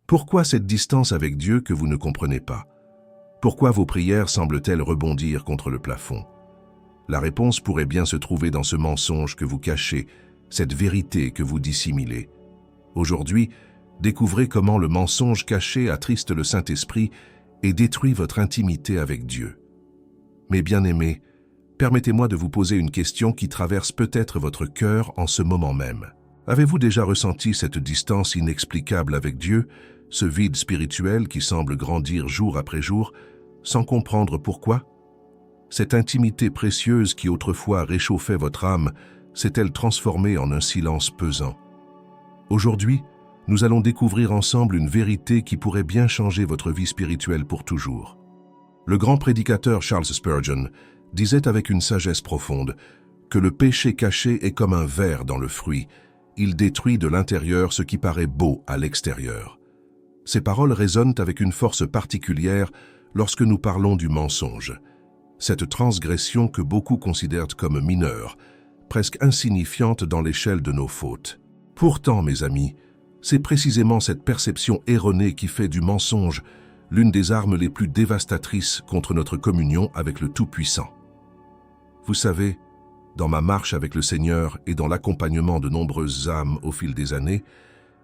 Pourquoi cette distance avec Dieu que vous ne comprenez pas? Pourquoi vos prières semblent-elles rebondir contre le plafond? La réponse pourrait bien se trouver dans ce mensonge que vous cachez, cette vérité que vous dissimulez. Aujourd'hui, découvrez comment le mensonge caché attriste le Saint-Esprit et détruit votre intimité avec Dieu. Mes bien-aimés, permettez-moi de vous poser une question qui traverse peut-être votre cœur en ce moment même. Avez-vous déjà ressenti cette distance inexplicable avec Dieu, ce vide spirituel qui semble grandir jour après jour, sans comprendre pourquoi? Cette intimité précieuse qui autrefois réchauffait votre âme s'est-elle transformée en un silence pesant? Aujourd'hui, nous allons découvrir ensemble une vérité qui pourrait bien changer votre vie spirituelle pour toujours. Le grand prédicateur Charles Spurgeon disait avec une sagesse profonde que le péché caché est comme un ver dans le fruit. Il détruit de l'intérieur ce qui paraît beau à l'extérieur. Ces paroles résonnent avec une force particulière lorsque nous parlons du mensonge. Cette transgression que beaucoup considèrent comme mineure, presque insignifiante dans l'échelle de nos fautes. Pourtant, mes amis, c'est précisément cette perception erronée qui fait du mensonge l'une des armes les plus dévastatrices contre notre communion avec le Tout-Puissant. Vous savez, dans ma marche avec le Seigneur et dans l'accompagnement de nombreuses âmes au fil des années,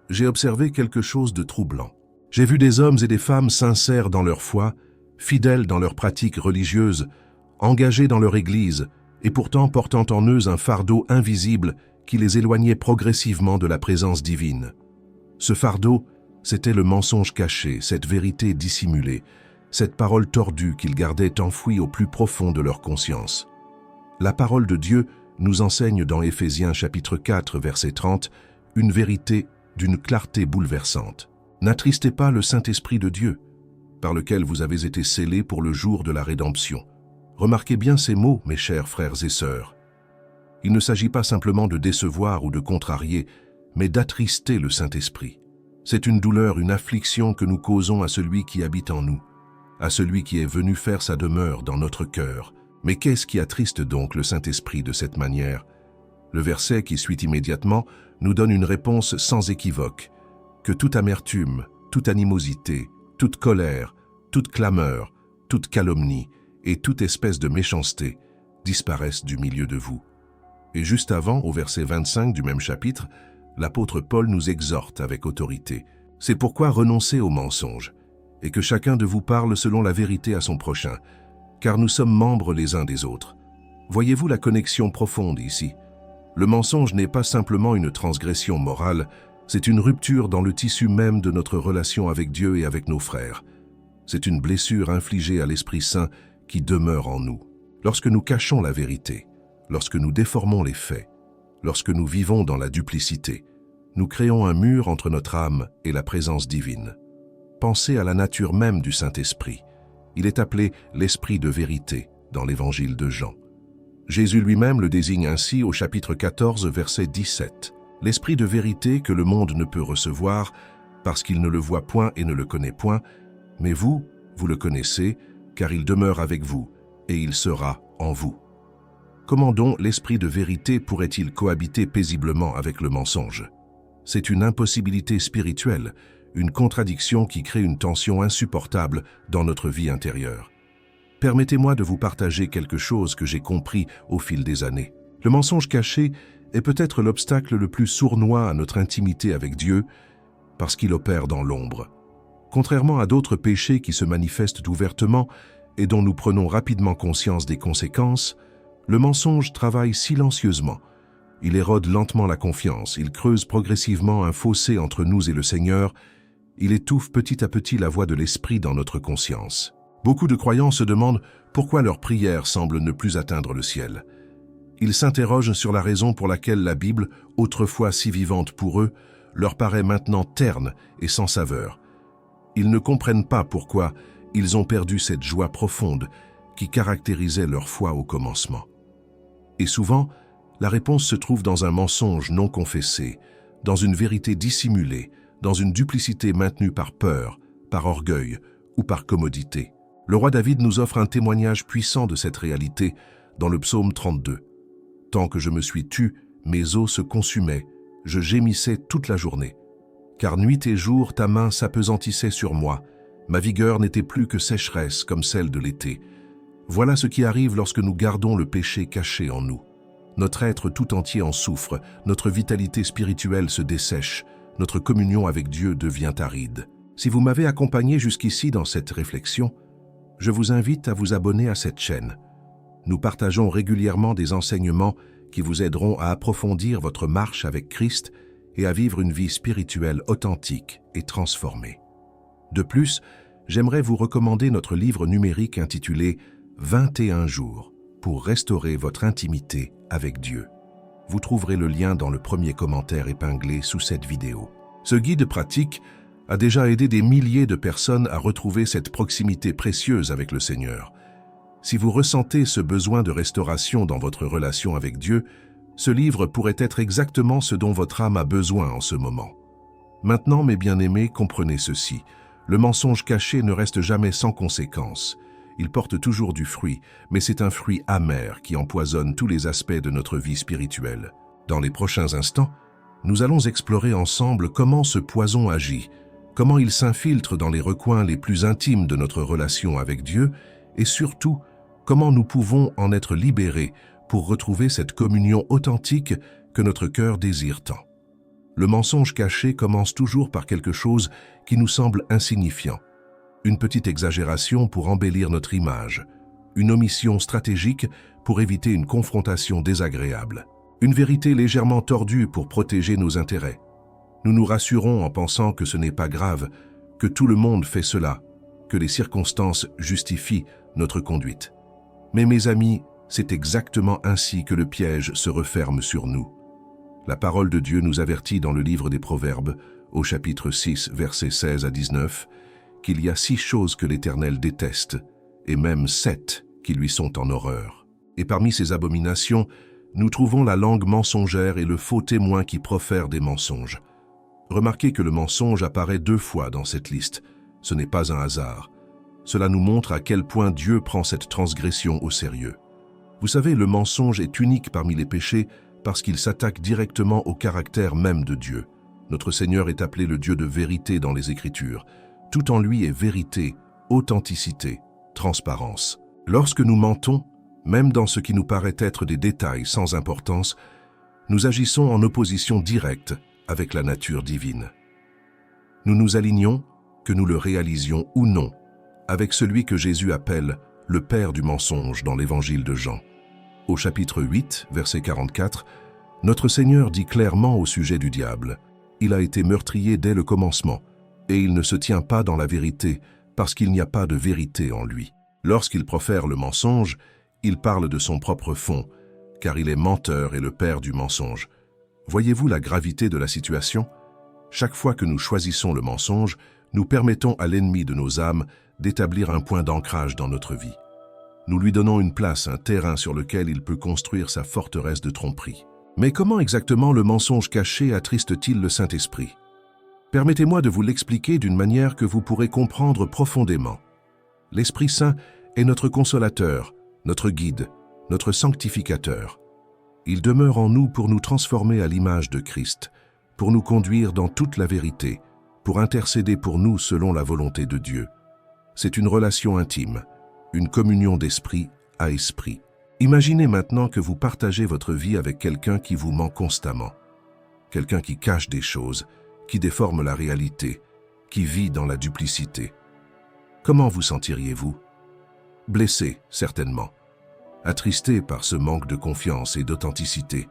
j'ai observé quelque chose de troublant. J'ai vu des hommes et des femmes sincères dans leur foi, fidèles dans leurs pratiques religieuses, engagés dans leur Église et pourtant portant en eux un fardeau invisible qui les éloignait progressivement de la présence divine. Ce fardeau, c'était le mensonge caché, cette vérité dissimulée, cette parole tordue qu'ils gardaient enfouie au plus profond de leur conscience. La parole de Dieu nous enseigne dans Éphésiens chapitre 4, verset 30, une vérité d'une clarté bouleversante. N'attristez pas le Saint-Esprit de Dieu, par lequel vous avez été scellés pour le jour de la rédemption. Remarquez bien ces mots, mes chers frères et sœurs. Il ne s'agit pas simplement de décevoir ou de contrarier, mais d'attrister le Saint-Esprit. C'est une douleur, une affliction que nous causons à celui qui habite en nous, à celui qui est venu faire sa demeure dans notre cœur. Mais qu'est-ce qui attriste donc le Saint-Esprit de cette manière? Le verset qui suit immédiatement nous donne une réponse sans équivoque, que toute amertume, toute animosité, toute colère, toute clameur, toute calomnie et toute espèce de méchanceté disparaissent du milieu de vous. Et juste avant, au verset 25 du même chapitre, l'apôtre Paul nous exhorte avec autorité. C'est pourquoi renoncez au mensonge, et que chacun de vous parle selon la vérité à son prochain, car nous sommes membres les uns des autres. Voyez-vous la connexion profonde ici? Le mensonge n'est pas simplement une transgression morale, c'est une rupture dans le tissu même de notre relation avec Dieu et avec nos frères. C'est une blessure infligée à l'Esprit Saint qui demeure en nous. Lorsque nous cachons la vérité, lorsque nous déformons les faits, lorsque nous vivons dans la duplicité, nous créons un mur entre notre âme et la présence divine. Pensez à la nature même du Saint-Esprit. Il est appelé l'Esprit de vérité dans l'Évangile de Jean. Jésus lui-même le désigne ainsi au chapitre 14, verset 17. L'Esprit de vérité que le monde ne peut recevoir parce qu'il ne le voit point et ne le connaît point, mais vous, vous le connaissez, car il demeure avec vous et il sera en vous. Comment donc l'Esprit de vérité pourrait-il cohabiter paisiblement avec le mensonge? C'est une impossibilité spirituelle, une contradiction qui crée une tension insupportable dans notre vie intérieure. Permettez-moi de vous partager quelque chose que j'ai compris au fil des années. Le mensonge caché est peut-être l'obstacle le plus sournois à notre intimité avec Dieu, parce qu'il opère dans l'ombre. Contrairement à d'autres péchés qui se manifestent ouvertement et dont nous prenons rapidement conscience des conséquences, le mensonge travaille silencieusement. Il érode lentement la confiance, il creuse progressivement un fossé entre nous et le Seigneur, il étouffe petit à petit la voix de l'Esprit dans notre conscience. Beaucoup de croyants se demandent pourquoi leurs prières semblent ne plus atteindre le ciel. Ils s'interrogent sur la raison pour laquelle la Bible, autrefois si vivante pour eux, leur paraît maintenant terne et sans saveur. Ils ne comprennent pas pourquoi ils ont perdu cette joie profonde qui caractérisait leur foi au commencement. Et souvent, la réponse se trouve dans un mensonge non confessé, dans une vérité dissimulée, dans une duplicité maintenue par peur, par orgueil ou par commodité. Le roi David nous offre un témoignage puissant de cette réalité dans le psaume 32. « Tant que je me suis tu, mes os se consumaient, je gémissais toute la journée. Car nuit et jour, ta main s'apesantissait sur moi. Ma vigueur n'était plus que sécheresse comme celle de l'été. Voilà ce qui arrive lorsque nous gardons le péché caché en nous. Notre être tout entier en souffre, notre vitalité spirituelle se dessèche, notre communion avec Dieu devient aride. Si vous m'avez accompagné jusqu'ici dans cette réflexion, je vous invite à vous abonner à cette chaîne. Nous partageons régulièrement des enseignements qui vous aideront à approfondir votre marche avec Christ et à vivre une vie spirituelle authentique et transformée. De plus, j'aimerais vous recommander notre livre numérique intitulé « 21 jours pour restaurer votre intimité avec Dieu ». Vous trouverez le lien dans le premier commentaire épinglé sous cette vidéo. Ce guide pratique a déjà aidé des milliers de personnes à retrouver cette proximité précieuse avec le Seigneur. Si vous ressentez ce besoin de restauration dans votre relation avec Dieu, ce livre pourrait être exactement ce dont votre âme a besoin en ce moment. Maintenant, mes bien-aimés, comprenez ceci. Le mensonge caché ne reste jamais sans conséquence. Il porte toujours du fruit, mais c'est un fruit amer qui empoisonne tous les aspects de notre vie spirituelle. Dans les prochains instants, nous allons explorer ensemble comment ce poison agit, comment il s'infiltre dans les recoins les plus intimes de notre relation avec Dieu, et surtout, comment nous pouvons en être libérés pour retrouver cette communion authentique que notre cœur désire tant. Le mensonge caché commence toujours par quelque chose qui nous semble insignifiant. Une petite exagération pour embellir notre image, une omission stratégique pour éviter une confrontation désagréable, une vérité légèrement tordue pour protéger nos intérêts. Nous nous rassurons en pensant que ce n'est pas grave, que tout le monde fait cela, que les circonstances justifient notre conduite. Mais mes amis, c'est exactement ainsi que le piège se referme sur nous. La parole de Dieu nous avertit dans le livre des Proverbes, au chapitre 6, versets 16 à 19, qu'il y a 6 choses que l'Éternel déteste, et même 7 qui lui sont en horreur. Et parmi ces abominations, nous trouvons la langue mensongère et le faux témoin qui profère des mensonges. Remarquez que le mensonge apparaît 2 fois dans cette liste. Ce n'est pas un hasard. Cela nous montre à quel point Dieu prend cette transgression au sérieux. Vous savez, le mensonge est unique parmi les péchés parce qu'il s'attaque directement au caractère même de Dieu. Notre Seigneur est appelé le Dieu de vérité dans les Écritures. Tout en lui est vérité, authenticité, transparence. Lorsque nous mentons, même dans ce qui nous paraît être des détails sans importance, nous agissons en opposition directe avec la nature divine. Nous nous alignons, que nous le réalisions ou non, avec celui que Jésus appelle le père du mensonge dans l'évangile de Jean. Au chapitre 8, verset 44, notre Seigneur dit clairement au sujet du diable, « Il a été meurtrier dès le commencement, et il ne se tient pas dans la vérité, parce qu'il n'y a pas de vérité en lui. » Lorsqu'il profère le mensonge, il parle de son propre fond, car il est menteur et le père du mensonge. Voyez-vous la gravité de la situation? Chaque fois que nous choisissons le mensonge, nous permettons à l'ennemi de nos âmes d'établir un point d'ancrage dans notre vie. Nous lui donnons une place, un terrain sur lequel il peut construire sa forteresse de tromperie. Mais comment exactement le mensonge caché attriste-t-il le Saint-Esprit? Permettez-moi de vous l'expliquer d'une manière que vous pourrez comprendre profondément. L'Esprit Saint est notre consolateur, notre guide, notre sanctificateur. Il demeure en nous pour nous transformer à l'image de Christ, pour nous conduire dans toute la vérité, pour intercéder pour nous selon la volonté de Dieu. C'est une relation intime, une communion d'esprit à esprit. Imaginez maintenant que vous partagez votre vie avec quelqu'un qui vous ment constamment, quelqu'un qui cache des choses, qui déforme la réalité, qui vit dans la duplicité. Comment vous sentiriez-vous? Blessé, certainement. Attristé par ce manque de confiance et d'authenticité.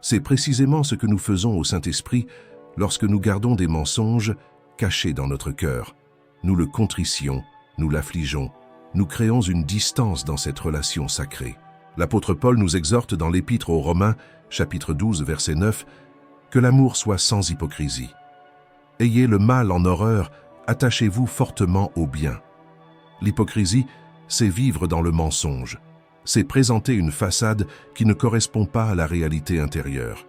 C'est précisément ce que nous faisons au Saint-Esprit lorsque nous gardons des mensonges cachés dans notre cœur. Nous le contrissions, nous l'affligeons, nous créons une distance dans cette relation sacrée. L'apôtre Paul nous exhorte dans l'Épître aux Romains, chapitre 12, verset 9, que l'amour soit sans hypocrisie. Ayez le mal en horreur, attachez-vous fortement au bien. L'hypocrisie, c'est vivre dans le mensonge. C'est présenter une façade qui ne correspond pas à la réalité intérieure.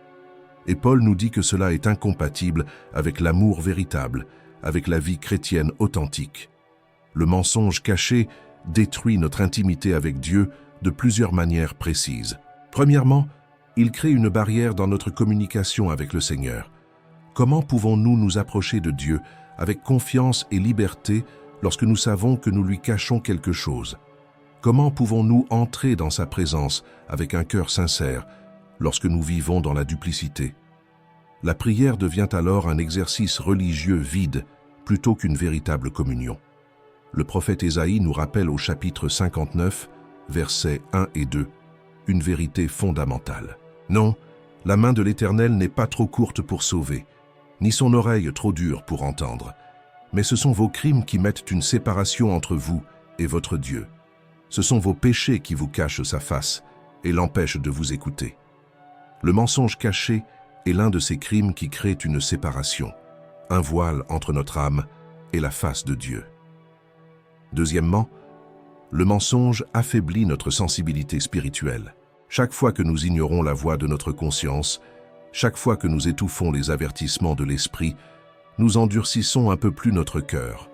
Et Paul nous dit que cela est incompatible avec l'amour véritable, avec la vie chrétienne authentique. Le mensonge caché détruit notre intimité avec Dieu de plusieurs manières précises. Premièrement, il crée une barrière dans notre communication avec le Seigneur. Comment pouvons-nous nous approcher de Dieu avec confiance et liberté lorsque nous savons que nous lui cachons quelque chose? Comment pouvons-nous entrer dans sa présence avec un cœur sincère lorsque nous vivons dans la duplicité? La prière devient alors un exercice religieux vide plutôt qu'une véritable communion. Le prophète Ésaïe nous rappelle au chapitre 59, versets 1 et 2, une vérité fondamentale. Non, la main de l'Éternel n'est pas trop courte pour sauver, ni son oreille trop dure pour entendre, mais ce sont vos crimes qui mettent une séparation entre vous et votre Dieu. Ce sont vos péchés qui vous cachent sa face et l'empêchent de vous écouter. Le mensonge caché est l'un de ces crimes qui créent une séparation, un voile entre notre âme et la face de Dieu. Deuxièmement, le mensonge affaiblit notre sensibilité spirituelle. Chaque fois que nous ignorons la voix de notre conscience, chaque fois que nous étouffons les avertissements de l'esprit, nous endurcissons un peu plus notre cœur.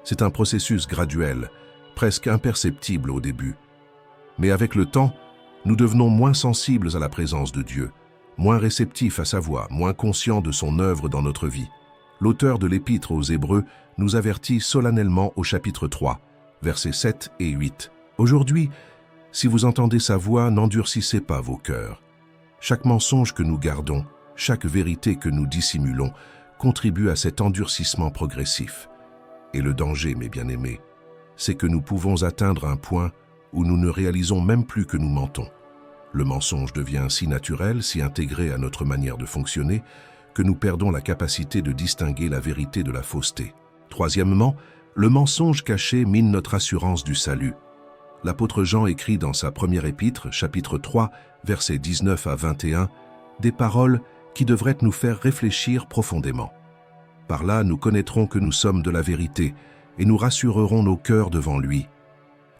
C'est un processus graduel, presque imperceptible au début. Mais avec le temps, nous devenons moins sensibles à la présence de Dieu, moins réceptifs à sa voix, moins conscients de son œuvre dans notre vie. L'auteur de l'Épître aux Hébreux nous avertit solennellement au chapitre 3, versets 7 et 8. « Aujourd'hui, si vous entendez sa voix, n'endurcissez pas vos cœurs. Chaque mensonge que nous gardons, chaque vérité que nous dissimulons, contribue à cet endurcissement progressif. Et le danger, mes bien-aimés, c'est que nous pouvons atteindre un point où nous ne réalisons même plus que nous mentons. Le mensonge devient si naturel, si intégré à notre manière de fonctionner, que nous perdons la capacité de distinguer la vérité de la fausseté. Troisièmement, le mensonge caché mine notre assurance du salut. L'apôtre Jean écrit dans sa première épître, chapitre 3, versets 19 à 21, des paroles qui devraient nous faire réfléchir profondément. Par là, nous connaîtrons que nous sommes de la vérité et nous rassurerons nos cœurs devant lui.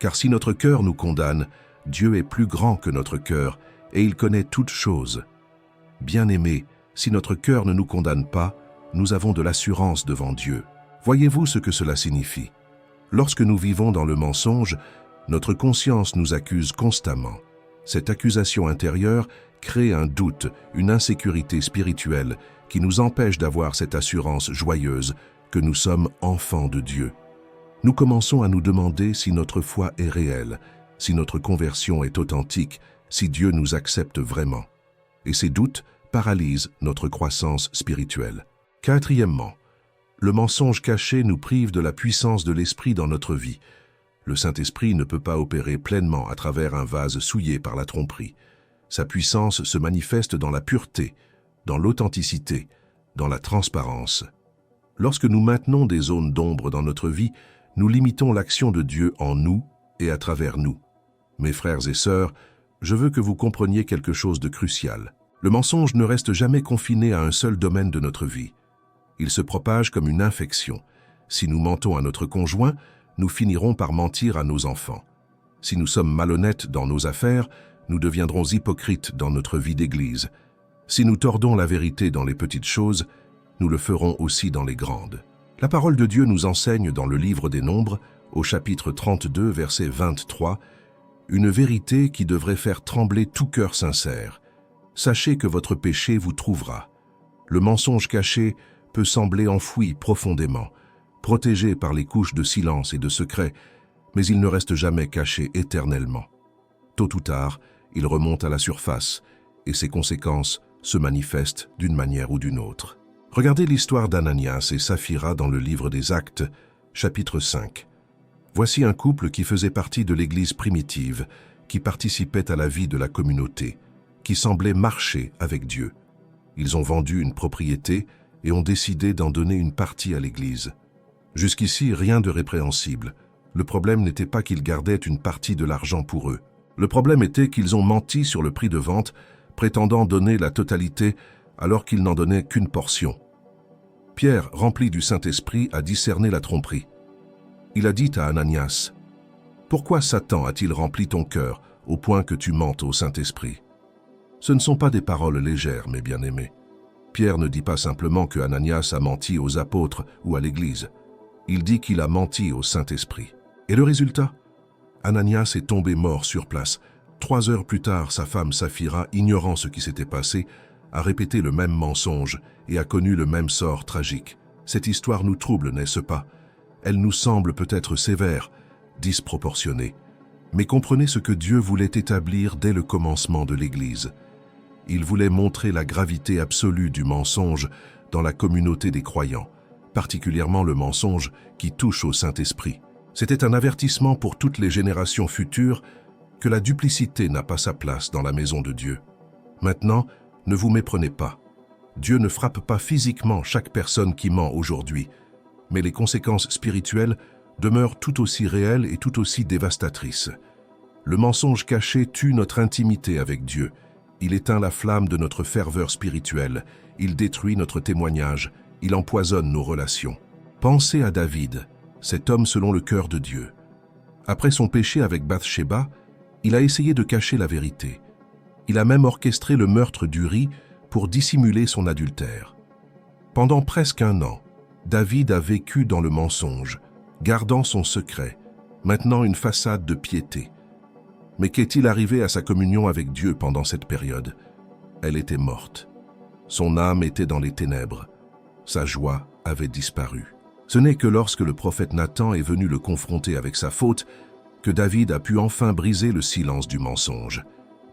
Car si notre cœur nous condamne, Dieu est plus grand que notre cœur et il connaît toutes choses. Bien-aimés, si notre cœur ne nous condamne pas, nous avons de l'assurance devant Dieu. Voyez-vous ce que cela signifie? Lorsque nous vivons dans le mensonge, notre conscience nous accuse constamment. Cette accusation intérieure crée un doute, une insécurité spirituelle qui nous empêche d'avoir cette assurance joyeuse que nous sommes enfants de Dieu. Nous commençons à nous demander si notre foi est réelle, si notre conversion est authentique, si Dieu nous accepte vraiment. Et ces doutes paralysent notre croissance spirituelle. Quatrièmement, le mensonge caché nous prive de la puissance de l'Esprit dans notre vie. Le Saint-Esprit ne peut pas opérer pleinement à travers un vase souillé par la tromperie. Sa puissance se manifeste dans la pureté, dans l'authenticité, dans la transparence. Lorsque nous maintenons des zones d'ombre dans notre vie, nous limitons l'action de Dieu en nous et à travers nous. Mes frères et sœurs, je veux que vous compreniez quelque chose de crucial. Le mensonge ne reste jamais confiné à un seul domaine de notre vie. Il se propage comme une infection. Si nous mentons à notre conjoint, nous finirons par mentir à nos enfants. Si nous sommes malhonnêtes dans nos affaires, nous deviendrons hypocrites dans notre vie d'église. Si nous tordons la vérité dans les petites choses, nous le ferons aussi dans les grandes. La parole de Dieu nous enseigne dans le livre des Nombres, au chapitre 32, verset 23, une vérité qui devrait faire trembler tout cœur sincère. Sachez que votre péché vous trouvera. Le mensonge caché peut sembler enfoui profondément, protégé par les couches de silence et de secret, mais il ne reste jamais caché éternellement. Tôt ou tard, il remonte à la surface et ses conséquences se manifestent d'une manière ou d'une autre. Regardez l'histoire d'Ananias et Saphira dans le livre des Actes, chapitre 5. Voici un couple qui faisait partie de l'Église primitive, qui participait à la vie de la communauté, qui semblait marcher avec Dieu. Ils ont vendu une propriété et ont décidé d'en donner une partie à l'Église. Jusqu'ici, rien de répréhensible. Le problème n'était pas qu'ils gardaient une partie de l'argent pour eux. Le problème était qu'ils ont menti sur le prix de vente, prétendant donner la totalité alors qu'ils n'en donnaient qu'une portion. Pierre, rempli du Saint-Esprit, a discerné la tromperie. Il a dit à Ananias, « Pourquoi Satan a-t-il rempli ton cœur au point que tu mentes au Saint-Esprit » Ce ne sont pas des paroles légères, mes bien-aimés. Pierre ne dit pas simplement que Ananias a menti aux apôtres ou à l'Église. Il dit qu'il a menti au Saint-Esprit. Et le résultat? Ananias est tombé mort sur place. 3 heures plus tard, sa femme Saphira, ignorant ce qui s'était passé, a répété le même mensonge et a connu le même sort tragique. Cette histoire nous trouble, n'est-ce pas? Elle nous semble peut-être sévère, disproportionnée. Mais comprenez ce que Dieu voulait établir dès le commencement de l'Église. Il voulait montrer la gravité absolue du mensonge dans la communauté des croyants, particulièrement le mensonge qui touche au Saint-Esprit. C'était un avertissement pour toutes les générations futures que la duplicité n'a pas sa place dans la maison de Dieu. Maintenant, ne vous méprenez pas. Dieu ne frappe pas physiquement chaque personne qui ment aujourd'hui, mais les conséquences spirituelles demeurent tout aussi réelles et tout aussi dévastatrices. Le mensonge caché tue notre intimité avec Dieu. Il éteint la flamme de notre ferveur spirituelle. Il détruit notre témoignage. Il empoisonne nos relations. Pensez à David, cet homme selon le cœur de Dieu. Après son péché avec Bathsheba, il a essayé de cacher la vérité. Il a même orchestré le meurtre d'Uri pour dissimuler son adultère. Pendant presque 1 an, David a vécu dans le mensonge, gardant son secret, maintenant une façade de piété. Mais qu'est-il arrivé à sa communion avec Dieu pendant cette période? Elle était morte. Son âme était dans les ténèbres. Sa joie avait disparu. Ce n'est que lorsque le prophète Nathan est venu le confronter avec sa faute que David a pu enfin briser le silence du mensonge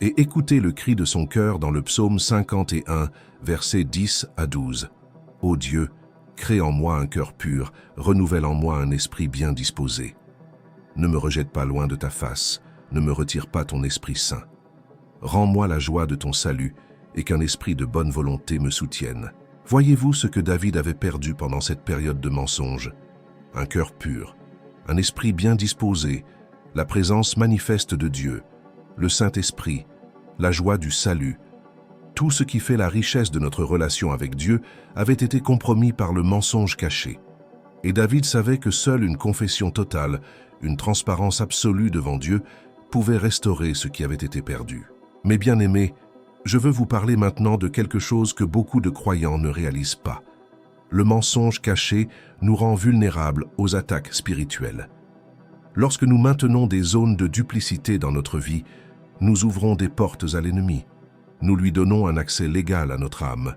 et écouter le cri de son cœur dans le psaume 51, versets 10 à 12. « Ô Dieu, crée en moi un cœur pur, renouvelle en moi un esprit bien disposé. Ne me rejette pas loin de ta face, ne me retire pas ton Esprit Saint. Rends-moi la joie de ton salut et qu'un esprit de bonne volonté me soutienne. » Voyez-vous ce que David avait perdu pendant cette période de mensonge? Un cœur pur, un esprit bien disposé, la présence manifeste de Dieu, le Saint-Esprit, la joie du salut. Tout ce qui fait la richesse de notre relation avec Dieu avait été compromis par le mensonge caché. Et David savait que seule une confession totale, une transparence absolue devant Dieu, pouvait restaurer ce qui avait été perdu. Mes bien-aimés, je veux vous parler maintenant de quelque chose que beaucoup de croyants ne réalisent pas. Le mensonge caché nous rend vulnérables aux attaques spirituelles. Lorsque nous maintenons des zones de duplicité dans notre vie, nous ouvrons des portes à l'ennemi. Nous lui donnons un accès légal à notre âme.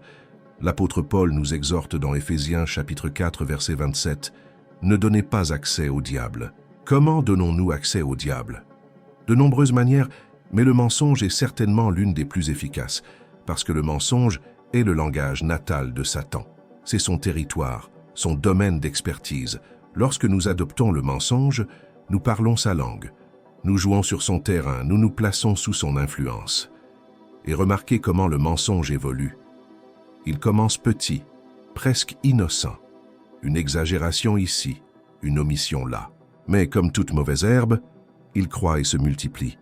L'apôtre Paul nous exhorte dans Éphésiens chapitre 4, verset 27, « Ne donnez pas accès au diable. » Comment donnons-nous accès au diable? De nombreuses manières, mais le mensonge est certainement l'une des plus efficaces, parce que le mensonge est le langage natal de Satan. C'est son territoire, son domaine d'expertise. Lorsque nous adoptons le mensonge, nous parlons sa langue. Nous jouons sur son terrain, nous nous plaçons sous son influence. Et remarquez comment le mensonge évolue. Il commence petit, presque innocent. Une exagération ici, une omission là. Mais comme toute mauvaise herbe, il croît et se multiplie.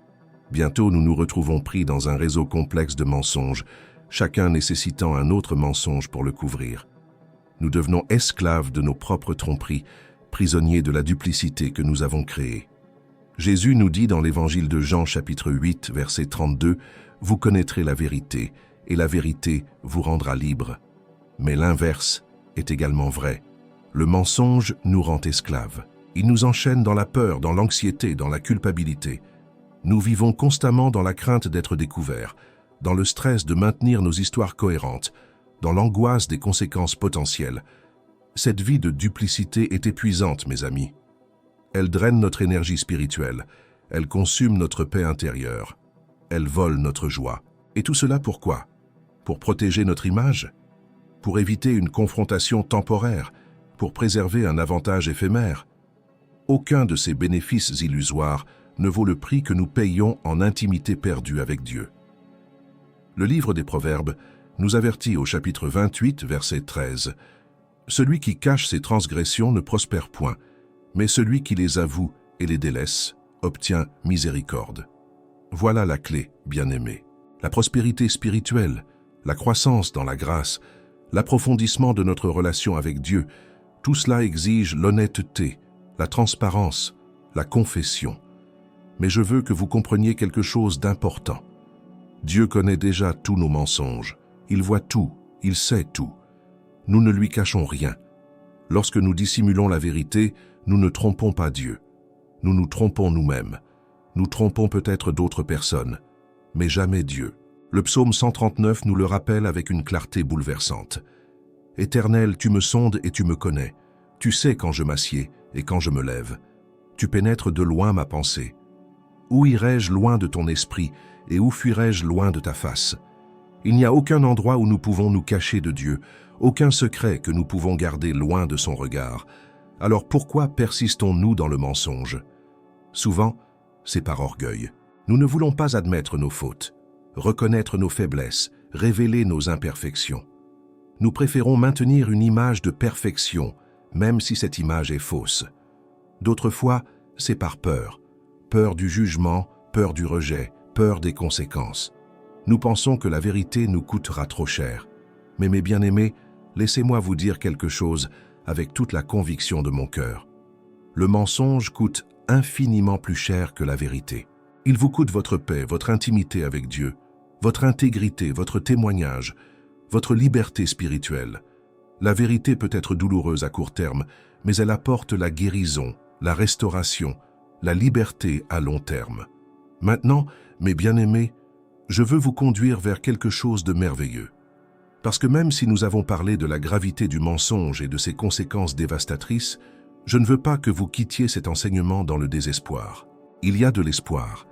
Bientôt, nous nous retrouvons pris dans un réseau complexe de mensonges, chacun nécessitant un autre mensonge pour le couvrir. Nous devenons esclaves de nos propres tromperies, prisonniers de la duplicité que nous avons créée. Jésus nous dit dans l'évangile de Jean chapitre 8, verset 32, « Vous connaîtrez la vérité, et la vérité vous rendra libre. » Mais l'inverse est également vrai. Le mensonge nous rend esclaves. Il nous enchaîne dans la peur, dans l'anxiété, dans la culpabilité. Nous vivons constamment dans la crainte d'être découverts, dans le stress de maintenir nos histoires cohérentes, dans l'angoisse des conséquences potentielles. Cette vie de duplicité est épuisante, mes amis. Elle draine notre énergie spirituelle, elle consume notre paix intérieure, elle vole notre joie. Et tout cela pourquoi? Pour protéger notre image? Pour éviter une confrontation temporaire? Pour préserver un avantage éphémère? Aucun de ces bénéfices illusoires ne vaut le prix que nous payons en intimité perdue avec Dieu. Le livre des Proverbes nous avertit au chapitre 28, verset 13, « Celui qui cache ses transgressions ne prospère point, mais celui qui les avoue et les délaisse obtient miséricorde. » Voilà la clé, bien-aimés. La prospérité spirituelle, la croissance dans la grâce, l'approfondissement de notre relation avec Dieu, tout cela exige l'honnêteté, la transparence, la confession. Mais je veux que vous compreniez quelque chose d'important. Dieu connaît déjà tous nos mensonges. Il voit tout, il sait tout. Nous ne lui cachons rien. Lorsque nous dissimulons la vérité, nous ne trompons pas Dieu. Nous nous trompons nous-mêmes. Nous trompons peut-être d'autres personnes, mais jamais Dieu. Le psaume 139 nous le rappelle avec une clarté bouleversante. « Éternel, tu me sondes et tu me connais. Tu sais quand je m'assieds et quand je me lève. Tu pénètres de loin ma pensée. Où irai-je loin de ton esprit et où fuirai-je loin de ta face? Il n'y a aucun endroit où nous pouvons nous cacher de Dieu, aucun secret que nous pouvons garder loin de son regard. Alors pourquoi persistons-nous dans le mensonge? Souvent, c'est par orgueil. Nous ne voulons pas admettre nos fautes, reconnaître nos faiblesses, révéler nos imperfections. Nous préférons maintenir une image de perfection, même si cette image est fausse. D'autres fois, c'est par peur. Peur du jugement, peur du rejet, peur des conséquences. Nous pensons que la vérité nous coûtera trop cher. Mais mes bien-aimés, laissez-moi vous dire quelque chose avec toute la conviction de mon cœur. Le mensonge coûte infiniment plus cher que la vérité. Il vous coûte votre paix, votre intimité avec Dieu, votre intégrité, votre témoignage, votre liberté spirituelle. La vérité peut être douloureuse à court terme, mais elle apporte la guérison, la restauration, la liberté à long terme. Maintenant, mes bien-aimés, je veux vous conduire vers quelque chose de merveilleux. Parce que même si nous avons parlé de la gravité du mensonge et de ses conséquences dévastatrices, je ne veux pas que vous quittiez cet enseignement dans le désespoir. Il y a de l'espoir.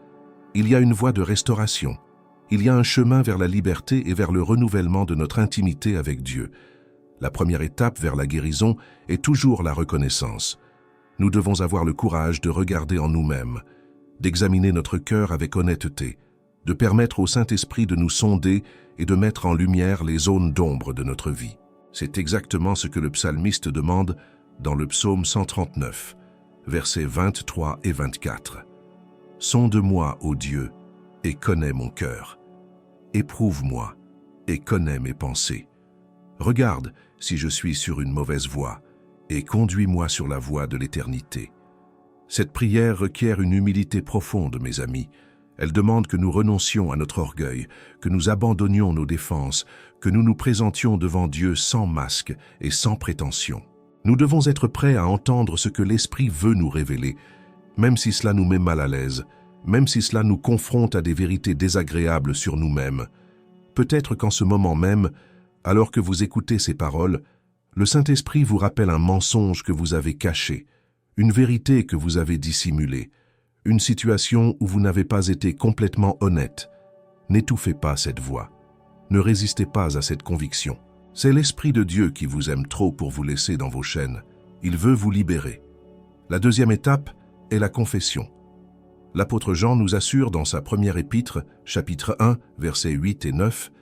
Il y a une voie de restauration. Il y a un chemin vers la liberté et vers le renouvellement de notre intimité avec Dieu. La première étape vers la guérison est toujours la reconnaissance. Nous devons avoir le courage de regarder en nous-mêmes, d'examiner notre cœur avec honnêteté, de permettre au Saint-Esprit de nous sonder et de mettre en lumière les zones d'ombre de notre vie. C'est exactement ce que le psalmiste demande dans le psaume 139, versets 23 et 24. « Sonde-moi, ô Dieu, et connais mon cœur. Éprouve-moi et connais mes pensées. Regarde si je suis sur une mauvaise voie, et conduis-moi sur la voie de l'éternité. » Cette prière requiert une humilité profonde, mes amis. Elle demande que nous renoncions à notre orgueil, que nous abandonnions nos défenses, que nous nous présentions devant Dieu sans masque et sans prétention. Nous devons être prêts à entendre ce que l'Esprit veut nous révéler, même si cela nous met mal à l'aise, même si cela nous confronte à des vérités désagréables sur nous-mêmes. Peut-être qu'en ce moment même, alors que vous écoutez ces paroles, le Saint-Esprit vous rappelle un mensonge que vous avez caché, une vérité que vous avez dissimulée, une situation où vous n'avez pas été complètement honnête. N'étouffez pas cette voix. Ne résistez pas à cette conviction. C'est l'Esprit de Dieu qui vous aime trop pour vous laisser dans vos chaînes. Il veut vous libérer. La deuxième étape est la confession. L'apôtre Jean nous assure dans sa première épître, chapitre 1, versets 8 et 9,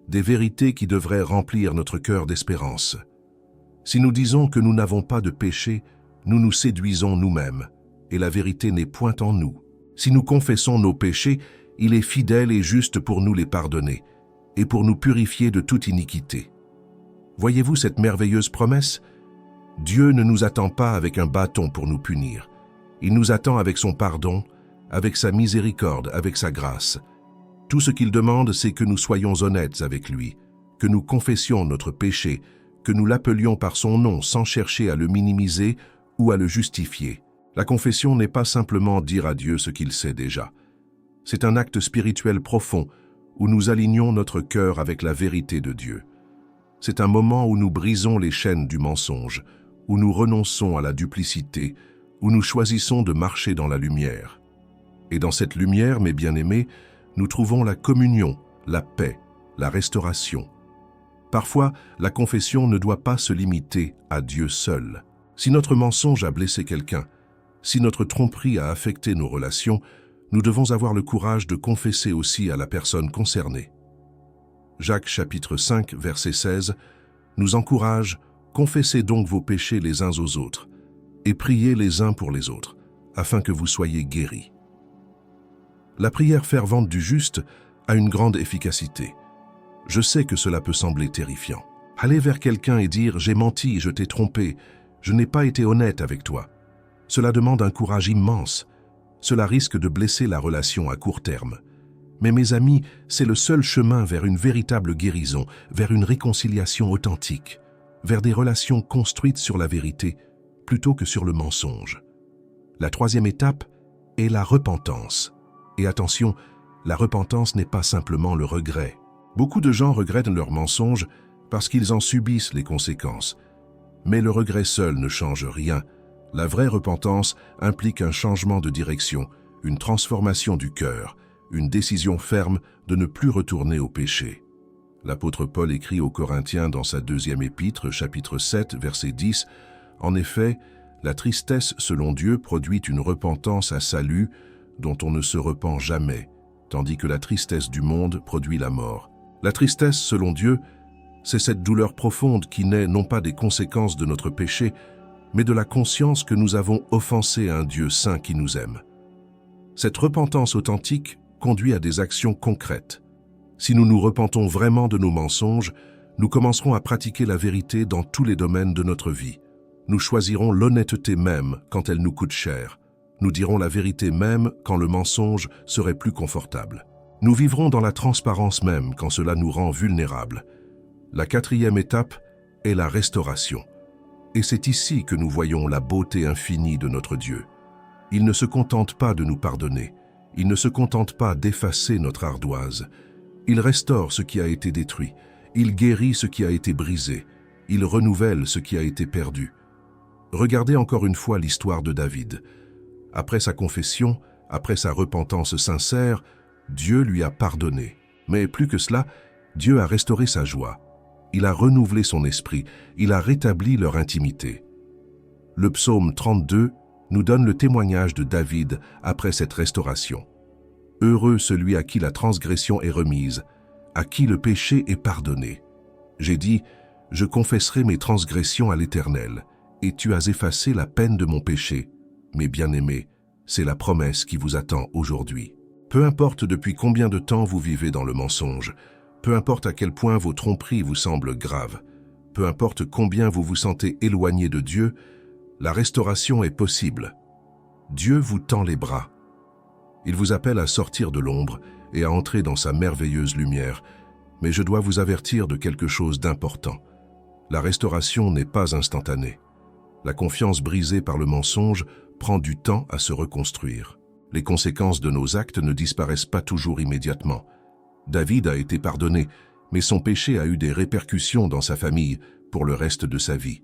des vérités qui devraient remplir notre cœur d'espérance. Si nous disons que nous n'avons pas de péché, nous nous séduisons nous-mêmes, et la vérité n'est point en nous. Si nous confessons nos péchés, il est fidèle et juste pour nous les pardonner, et pour nous purifier de toute iniquité. Voyez-vous cette merveilleuse promesse? Dieu ne nous attend pas avec un bâton pour nous punir. Il nous attend avec son pardon, avec sa miséricorde, avec sa grâce. Tout ce qu'il demande, c'est que nous soyons honnêtes avec lui, que nous confessions notre péché, que nous l'appelions par son nom sans chercher à le minimiser ou à le justifier. La confession n'est pas simplement dire à Dieu ce qu'il sait déjà. C'est un acte spirituel profond où nous alignons notre cœur avec la vérité de Dieu. C'est un moment où nous brisons les chaînes du mensonge, où nous renonçons à la duplicité, où nous choisissons de marcher dans la lumière. Et dans cette lumière, mes bien-aimés, nous trouvons la communion, la paix, la restauration. Parfois, la confession ne doit pas se limiter à Dieu seul. Si notre mensonge a blessé quelqu'un, si notre tromperie a affecté nos relations, nous devons avoir le courage de confesser aussi à la personne concernée. Jacques chapitre 5, verset 16, nous encourage « Confessez donc vos péchés les uns aux autres, et priez les uns pour les autres, afin que vous soyez guéris. » La prière fervente du juste a une grande efficacité. Je sais que cela peut sembler terrifiant. Aller vers quelqu'un et dire « J'ai menti, je t'ai trompé, je n'ai pas été honnête avec toi », cela demande un courage immense. Cela risque de blesser la relation à court terme. Mais mes amis, c'est le seul chemin vers une véritable guérison, vers une réconciliation authentique, vers des relations construites sur la vérité plutôt que sur le mensonge. La troisième étape est la repentance. Et attention, la repentance n'est pas simplement le regret. Beaucoup de gens regrettent leurs mensonges parce qu'ils en subissent les conséquences. Mais le regret seul ne change rien. La vraie repentance implique un changement de direction, une transformation du cœur, une décision ferme de ne plus retourner au péché. L'apôtre Paul écrit aux Corinthiens dans sa 2e épître, chapitre 7, verset 10, « En effet, la tristesse selon Dieu produit une repentance à salut dont on ne se repent jamais, tandis que la tristesse du monde produit la mort. » La tristesse selon Dieu, c'est cette douleur profonde qui naît non pas des conséquences de notre péché, mais de la conscience que nous avons offensé un Dieu saint qui nous aime. Cette repentance authentique conduit à des actions concrètes. Si nous nous repentons vraiment de nos mensonges, nous commencerons à pratiquer la vérité dans tous les domaines de notre vie. Nous choisirons l'honnêteté même quand elle nous coûte cher. Nous dirons la vérité même quand le mensonge serait plus confortable. Nous vivrons dans la transparence même quand cela nous rend vulnérables. La 4e étape est la restauration. Et c'est ici que nous voyons la beauté infinie de notre Dieu. Il ne se contente pas de nous pardonner. Il ne se contente pas d'effacer notre ardoise. Il restaure ce qui a été détruit. Il guérit ce qui a été brisé. Il renouvelle ce qui a été perdu. Regardez encore une fois l'histoire de David. Après sa confession, après sa repentance sincère, Dieu lui a pardonné. Mais plus que cela, Dieu a restauré sa joie. Il a renouvelé son esprit. Il a rétabli leur intimité. Le psaume 32 nous donne le témoignage de David après cette restauration. Heureux celui à qui la transgression est remise, à qui le péché est pardonné. J'ai dit, je confesserai mes transgressions à l'Éternel, et tu as effacé la peine de mon péché. Mes bien-aimés, c'est la promesse qui vous attend aujourd'hui. Peu importe depuis combien de temps vous vivez dans le mensonge, peu importe à quel point vos tromperies vous semblent graves, peu importe combien vous vous sentez éloigné de Dieu, la restauration est possible. Dieu vous tend les bras. Il vous appelle à sortir de l'ombre et à entrer dans sa merveilleuse lumière, mais je dois vous avertir de quelque chose d'important. La restauration n'est pas instantanée. La confiance brisée par le mensonge prend du temps à se reconstruire. Les conséquences de nos actes ne disparaissent pas toujours immédiatement. David a été pardonné, mais son péché a eu des répercussions dans sa famille pour le reste de sa vie.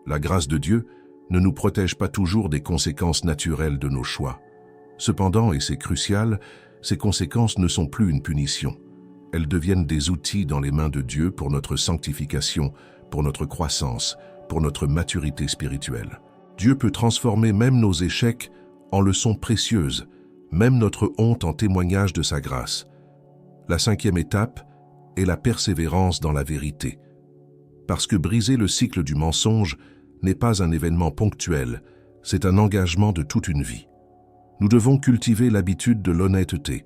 La grâce de Dieu ne nous protège pas toujours des conséquences naturelles de nos choix. Cependant, et c'est crucial, ces conséquences ne sont plus une punition. Elles deviennent des outils dans les mains de Dieu pour notre sanctification, pour notre croissance, pour notre maturité spirituelle. Dieu peut transformer même nos échecs en leçons précieuses, même notre honte en témoignage de sa grâce. La 5e étape est la persévérance dans la vérité. Parce que briser le cycle du mensonge n'est pas un événement ponctuel, c'est un engagement de toute une vie. Nous devons cultiver l'habitude de l'honnêteté,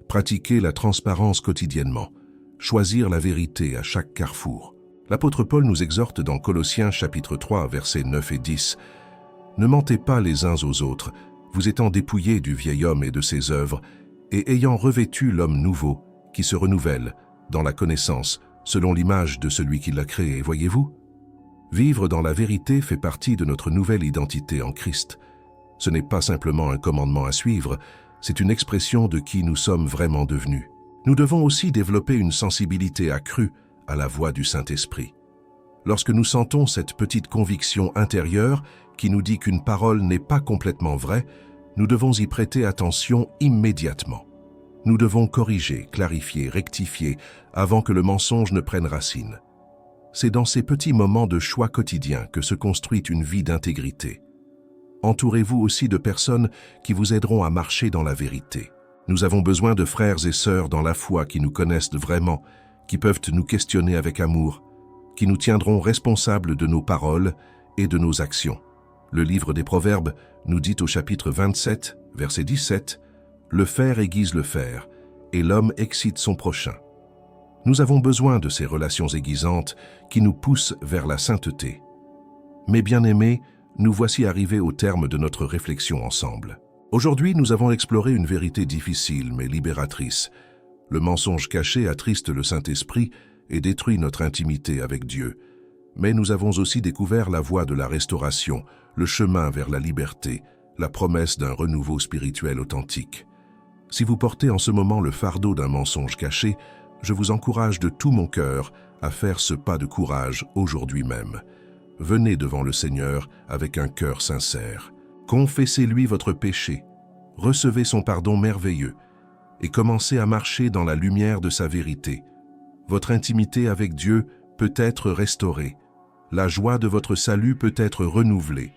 pratiquer la transparence quotidiennement, choisir la vérité à chaque carrefour. L'apôtre Paul nous exhorte dans Colossiens chapitre 3, versets 9 et 10. « Ne mentez pas les uns aux autres, vous étant dépouillés du vieil homme et de ses œuvres, et ayant revêtu l'homme nouveau, qui se renouvelle dans la connaissance, selon l'image de celui qui l'a créé, voyez-vous ? Vivre dans la vérité fait partie de notre nouvelle identité en Christ. Ce n'est pas simplement un commandement à suivre, c'est une expression de qui nous sommes vraiment devenus. Nous devons aussi développer une sensibilité accrue à la voix du Saint-Esprit. Lorsque nous sentons cette petite conviction intérieure qui nous dit qu'une parole n'est pas complètement vraie, nous devons y prêter attention immédiatement. Nous devons corriger, clarifier, rectifier avant que le mensonge ne prenne racine. C'est dans ces petits moments de choix quotidiens que se construit une vie d'intégrité. Entourez-vous aussi de personnes qui vous aideront à marcher dans la vérité. Nous avons besoin de frères et sœurs dans la foi qui nous connaissent vraiment, qui peuvent nous questionner avec amour, qui nous tiendront responsables de nos paroles et de nos actions. Le livre des Proverbes nous dit au chapitre 27, verset 17, « Le fer aiguise le fer, et l'homme excite son prochain. » Nous avons besoin de ces relations aiguisantes qui nous poussent vers la sainteté. Mes bien-aimés, nous voici arrivés au terme de notre réflexion ensemble. Aujourd'hui, nous avons exploré une vérité difficile mais libératrice. Le mensonge caché attriste le Saint-Esprit et détruit notre intimité avec Dieu. Mais nous avons aussi découvert la voie de la restauration, le chemin vers la liberté, la promesse d'un renouveau spirituel authentique. Si vous portez en ce moment le fardeau d'un mensonge caché, je vous encourage de tout mon cœur à faire ce pas de courage aujourd'hui même. Venez devant le Seigneur avec un cœur sincère. Confessez-lui votre péché, recevez son pardon merveilleux et commencez à marcher dans la lumière de sa vérité. Votre intimité avec Dieu peut être restaurée. La joie de votre salut peut être renouvelée.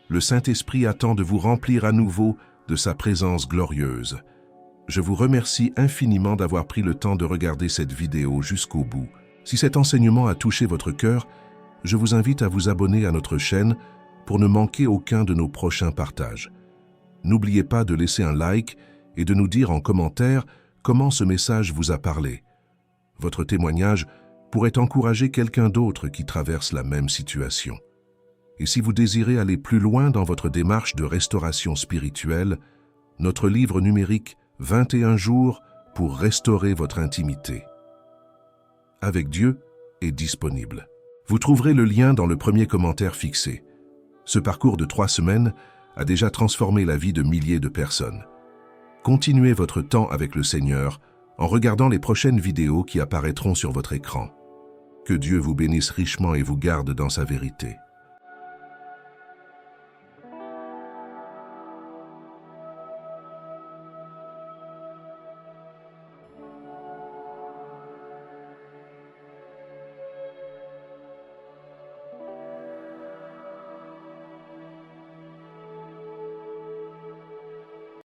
Le Saint-Esprit attend de vous remplir à nouveau de sa présence glorieuse. Je vous remercie infiniment d'avoir pris le temps de regarder cette vidéo jusqu'au bout. Si cet enseignement a touché votre cœur, je vous invite à vous abonner à notre chaîne pour ne manquer aucun de nos prochains partages. N'oubliez pas de laisser un like et de nous dire en commentaire comment ce message vous a parlé. Votre témoignage pourrait encourager quelqu'un d'autre qui traverse la même situation. Et si vous désirez aller plus loin dans votre démarche de restauration spirituelle, notre livre numérique 21 jours pour restaurer votre intimité avec Dieu est disponible. Vous trouverez le lien dans le premier commentaire fixé. Ce parcours de 3 semaines a déjà transformé la vie de milliers de personnes. Continuez votre temps avec le Seigneur en regardant les prochaines vidéos qui apparaîtront sur votre écran. Que Dieu vous bénisse richement et vous garde dans sa vérité.